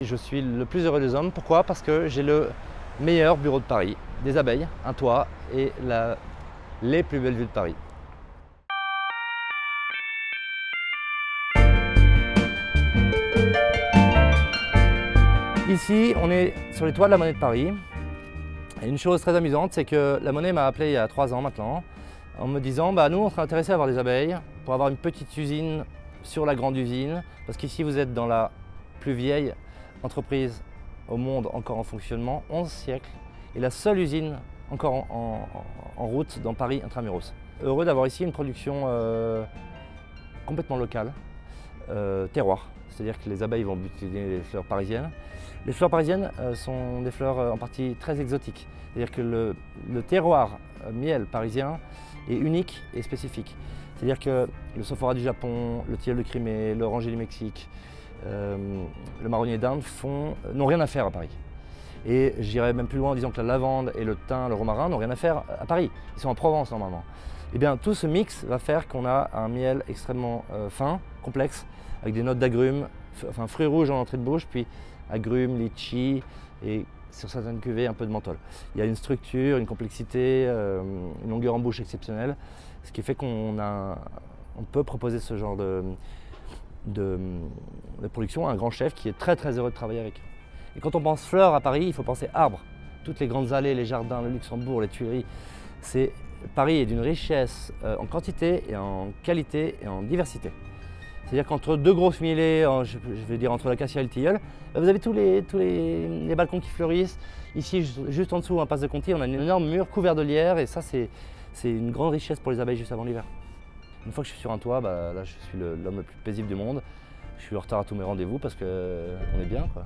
Je suis le plus heureux des hommes. Pourquoi? Parce que j'ai le meilleur bureau de Paris, des abeilles, un toit et les plus belles vues de Paris. Ici, on est sur les toits de la Monnaie de Paris. Et une chose très amusante, c'est que la Monnaie m'a appelé il y a 3 ans maintenant, en me disant nous on serait intéressés à avoir des abeilles pour avoir une petite usine sur la grande usine, parce qu'ici vous êtes dans la plus vieille entreprise au monde encore en fonctionnement, 11 siècles, et la seule usine encore en route dans Paris intramuros. Heureux d'avoir ici une production complètement locale, terroir, c'est-à-dire que les abeilles vont butiner les fleurs parisiennes. Les fleurs parisiennes sont des fleurs en partie très exotiques, c'est-à-dire que le terroir miel parisien est unique et spécifique. C'est-à-dire que le sophora du Japon, le tilleul de Crimée, l'oranger du Mexique, le marronnier d'Inde n'ont rien à faire à Paris. Et j'irais même plus loin en disant que la lavande et le thym, le romarin n'ont rien à faire à Paris. Ils sont en Provence normalement. Et bien tout ce mix va faire qu'on a un miel extrêmement fin, complexe, avec des notes d'agrumes, enfin fruits rouges en entrée de bouche, puis agrumes, litchi et sur certaines cuvées un peu de menthol. Il y a une structure, une complexité, une longueur en bouche exceptionnelle, ce qui fait qu'on peut proposer ce genre de production à un grand chef qui est très heureux de travailler avec. Et quand on pense fleurs à Paris, il faut penser arbres. Toutes les grandes allées, les jardins, le Luxembourg, les Tuileries. Paris est d'une richesse en quantité et en qualité et en diversité. C'est-à-dire qu'entre deux grosses milées, je vais dire entre l'acacia et le tilleul, vous avez tous les balcons qui fleurissent. Ici, juste en dessous, un passe de Conti, on a un énorme mur couvert de lierre et ça, c'est une grande richesse pour les abeilles juste avant l'hiver. Une fois que je suis sur un toit, là, je suis l'homme le plus paisible du monde. Je suis en retard à tous mes rendez-vous parce qu'on est bien, quoi.